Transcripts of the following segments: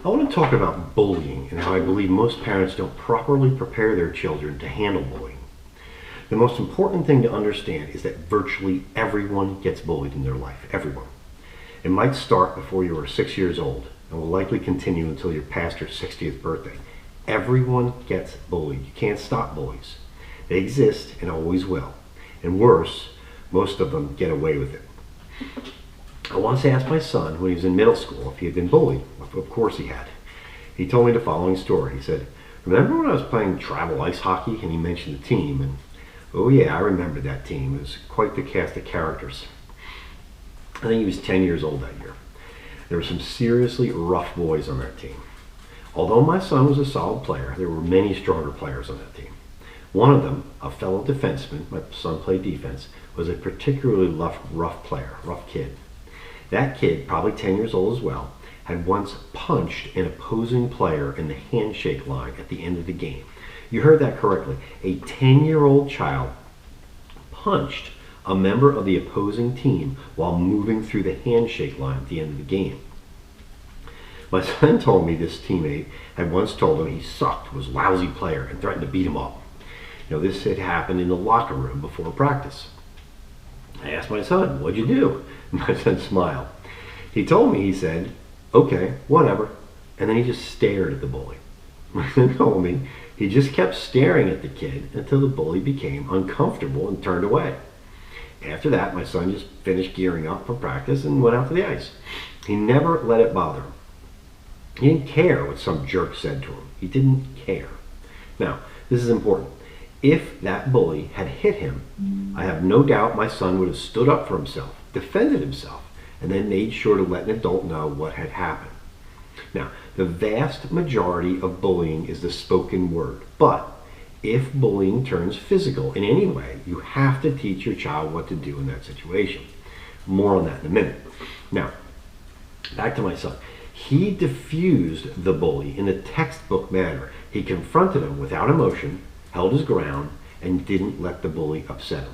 I want to talk about bullying and how I believe most parents don't properly prepare their children to handle bullying. The most important thing to understand is that virtually everyone gets bullied in their life. Everyone. It might start before you are 6 years old and will likely continue until you're past your 60th birthday. Everyone gets bullied. You can't stop bullies. They exist and always will. And worse, most of them get away with it. I once asked my son when he was in middle school if he had been bullied. Of course he had. He told me the following story. He said, "Remember when I was playing travel ice hockey?" And he mentioned the team. And oh yeah, I remember that team. It was quite the cast of characters. I think he was 10 years old that year. There were some seriously rough boys on that team. Although my son was a solid player, there were many stronger players on that team. One of them, a fellow defenseman, my son played defense, was a particularly rough player, rough kid. That kid, probably 10 years old as well, had once punched an opposing player in the handshake line at the end of the game. You heard that correctly. A 10-year-old child punched a member of the opposing team while moving through the handshake line at the end of the game. My son told me this teammate had once told him he sucked, was a lousy player, and threatened to beat him up. This had happened in the locker room before practice. I asked my son, "What'd you do?" My son smiled. He told me, he said, "Okay, whatever." And then he just stared at the bully. My son told me he just kept staring at the kid until the bully became uncomfortable and turned away. After that, my son just finished gearing up for practice and went out to the ice. He never let it bother him. He didn't care what some jerk said to him. He didn't care. Now, this is important. If that bully had hit him, I have no doubt my son would have stood up for himself, defended himself, and then made sure to let an adult know what had happened. Now, the vast majority of bullying is the spoken word, but if bullying turns physical in any way, you have to teach your child what to do in that situation. More on that in a minute. Now, back to my son. He diffused the bully in a textbook manner. He confronted him without emotion, held his ground, and didn't let the bully upset him.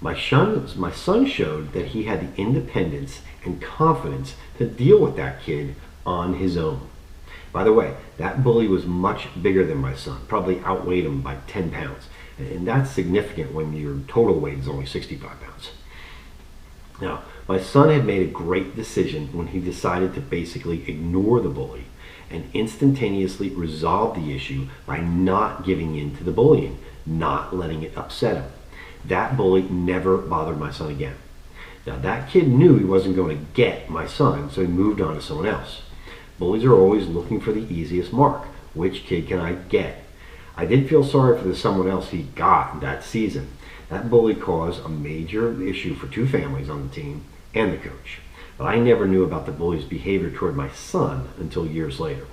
My son showed that he had the independence and confidence to deal with that kid on his own. By the way, that bully was much bigger than my son, probably outweighed him by 10 pounds. And that's significant when your total weight is only 65 pounds. Now, my son had made a great decision when he decided to basically ignore the bully and instantaneously resolve the issue by not giving in to the bullying, not letting it upset him. That bully never bothered my son again. Now, that kid knew he wasn't going to get my son, so he moved on to someone else. Bullies are always looking for the easiest mark. Which kid can I get? I did feel sorry for the someone else he got that season. That bully caused a major issue for two families on the team and the coach. But I never knew about the bully's behavior toward my son until years later.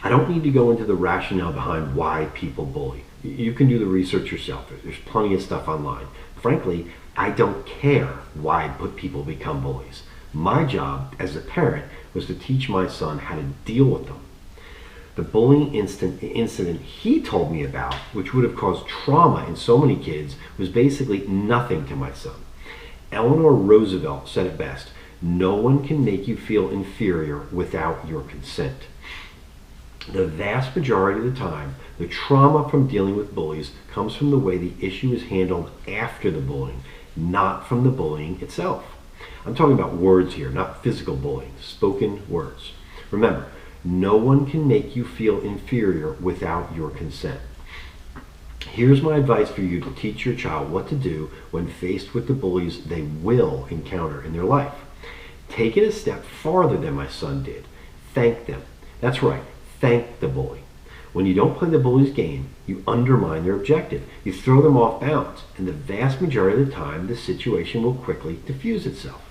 I don't need to go into the rationale behind why people bully. You can do the research yourself. There's plenty of stuff online. Frankly, I don't care why people become bullies. My job as a parent was to teach my son how to deal with them. The bullying incident he told me about, which would have caused trauma in so many kids, was basically nothing to my son. Eleanor Roosevelt said it best: "No one can make you feel inferior without your consent." The vast majority of the time, the trauma from dealing with bullies comes from the way the issue is handled after the bullying, not from the bullying itself. I'm talking about words here, not physical bullying, spoken words. Remember, no one can make you feel inferior without your consent. Here's my advice for you to teach your child what to do when faced with the bullies they will encounter in their life. Take it a step farther than my son did. Thank them. That's right, thank the bully. When you don't play the bully's game, you undermine their objective. You throw them off balance, and the vast majority of the time, the situation will quickly diffuse itself.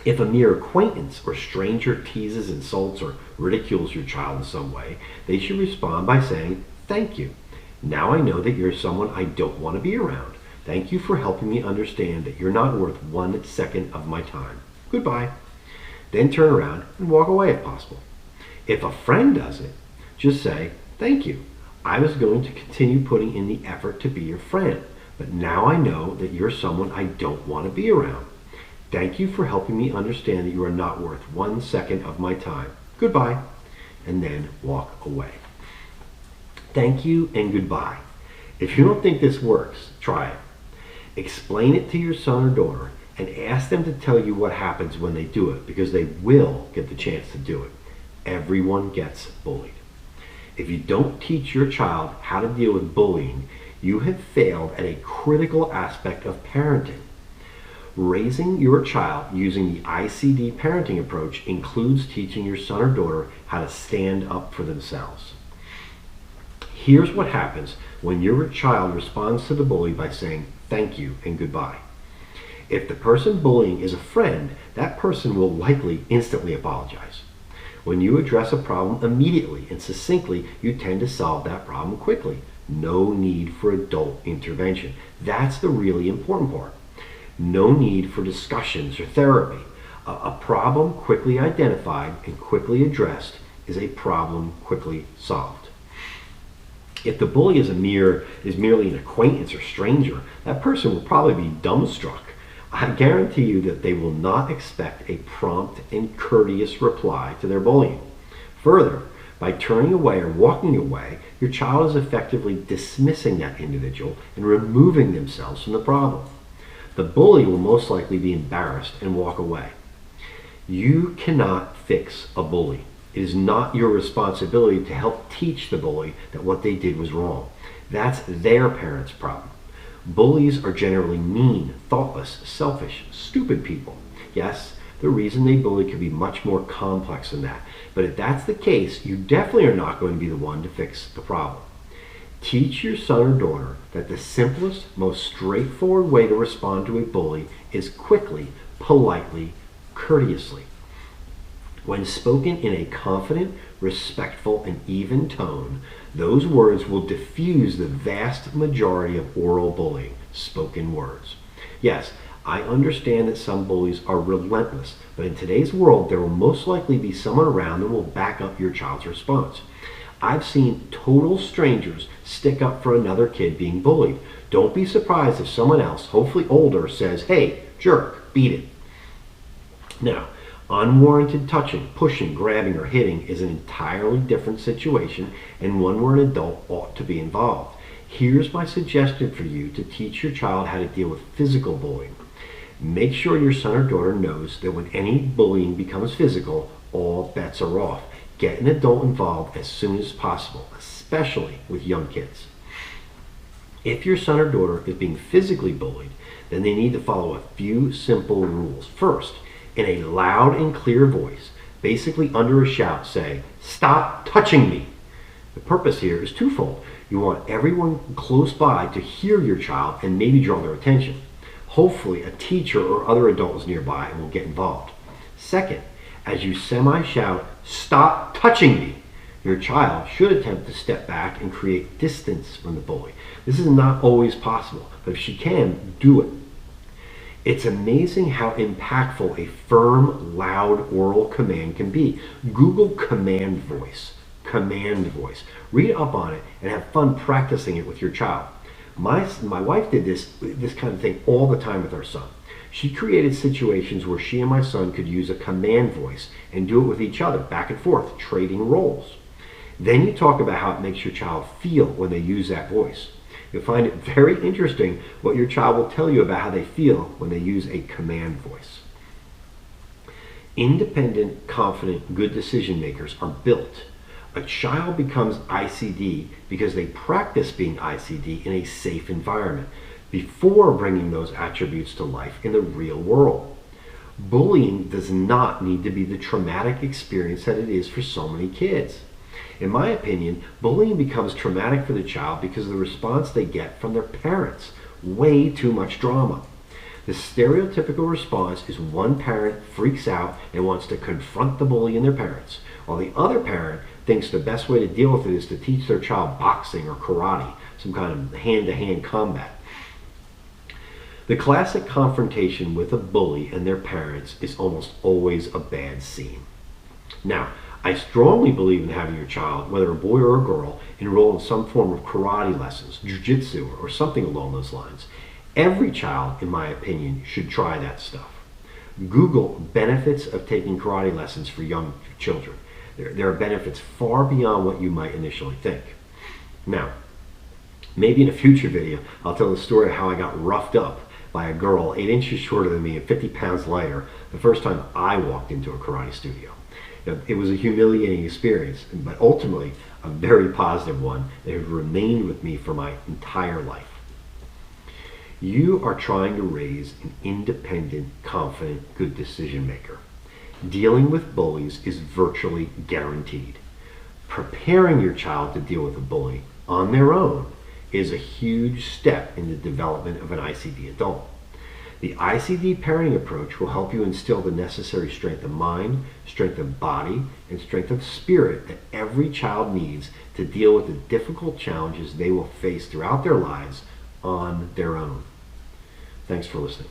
If a mere acquaintance or stranger teases, insults, or ridicules your child in some way, they should respond by saying, "Thank you. Now I know that you're someone I don't want to be around. Thank you for helping me understand that you're not worth 1 second of my time. Goodbye." Then turn around and walk away if possible. If a friend does it, just say, "Thank you. I was going to continue putting in the effort to be your friend, but now I know that you're someone I don't want to be around. Thank you for helping me understand that you are not worth 1 second of my time. Goodbye. And then walk away. Thank you and goodbye. If you don't think this works, try it. Explain it to your son or daughter and ask them to tell you what happens when they do it, because they will get the chance to do it. Everyone gets bullied. If you don't teach your child how to deal with bullying, you have failed at a critical aspect of parenting. Raising your child using the ICD parenting approach includes teaching your son or daughter how to stand up for themselves. Here's what happens when your child responds to the bully by saying thank you and goodbye. If the person bullying is a friend, that person will likely instantly apologize. When you address a problem immediately and succinctly, you tend to solve that problem quickly. No need for adult intervention. That's the really important part. No need for discussions or therapy. A problem quickly identified and quickly addressed is a problem quickly solved. If the bully is merely an acquaintance or stranger, that person will probably be dumbstruck. I guarantee you that they will not expect a prompt and courteous reply to their bullying. Further, by turning away or walking away, your child is effectively dismissing that individual and removing themselves from the problem. The bully will most likely be embarrassed and walk away. You cannot fix a bully. It is not your responsibility to help teach the bully that what they did was wrong. That's their parents' problem. Bullies are generally mean, thoughtless, selfish, stupid people. Yes, the reason they bully could be much more complex than that. But if that's the case, you definitely are not going to be the one to fix the problem. Teach your son or daughter that the simplest, most straightforward way to respond to a bully is quickly, politely, courteously. When spoken in a confident, respectful, and even tone, those words will diffuse the vast majority of oral bullying, spoken words. Yes, I understand that some bullies are relentless, but in today's world, there will most likely be someone around that will back up your child's response. I've seen total strangers stick up for another kid being bullied. Don't be surprised if someone else, hopefully older, says, "Hey, jerk, beat it." Now, unwarranted touching, pushing, grabbing, or hitting is an entirely different situation and one where an adult ought to be involved. Here's my suggestion for you to teach your child how to deal with physical bullying. Make sure your son or daughter knows that when any bullying becomes physical, all bets are off. Get an adult involved as soon as possible, especially with young kids. If your son or daughter is being physically bullied, then they need to follow a few simple rules. First, in a loud and clear voice, basically under a shout, say, "Stop touching me." The purpose here is twofold. You want everyone close by to hear your child and maybe draw their attention. Hopefully a teacher or other adult is nearby and will get involved. Second, as you semi-shout, "Stop touching me," your child should attempt to step back and create distance from the bully. This is not always possible, but if she can, do it. It's amazing how impactful a firm, loud oral command can be. Google command voice. Command voice. Read up on it and have fun practicing it with your child. My wife did this kind of thing all the time with our son. She created situations where she and my son could use a command voice and do it with each other, back and forth, trading roles. Then you talk about how it makes your child feel when they use that voice. You'll find it very interesting what your child will tell you about how they feel when they use a command voice. Independent, confident, good decision makers are built. A child becomes ICD because they practice being ICD in a safe environment before bringing those attributes to life in the real world. Bullying does not need to be the traumatic experience that it is for so many kids. In my opinion, bullying becomes traumatic for the child because of the response they get from their parents. Way too much drama. The stereotypical response is one parent freaks out and wants to confront the bully and their parents, while the other parent thinks the best way to deal with it is to teach their child boxing or karate, some kind of hand-to-hand combat. The classic confrontation with a bully and their parents is almost always a bad scene. Now, I strongly believe in having your child, whether a boy or a girl, enroll in some form of karate lessons, jiu-jitsu, or something along those lines. Every child, in my opinion, should try that stuff. Google benefits of taking karate lessons for young children. There are benefits far beyond what you might initially think. Now, maybe in a future video, I'll tell the story of how I got roughed up by a girl 8 inches shorter than me and 50 pounds lighter the first time I walked into a karate studio. It was a humiliating experience, but ultimately a very positive one that has remained with me for my entire life. You are trying to raise an independent, confident, good decision maker. Dealing with bullies is virtually guaranteed. Preparing your child to deal with a bully on their own is a huge step in the development of an ICD adult. The ICD parenting approach will help you instill the necessary strength of mind, strength of body, and strength of spirit that every child needs to deal with the difficult challenges they will face throughout their lives on their own. Thanks for listening.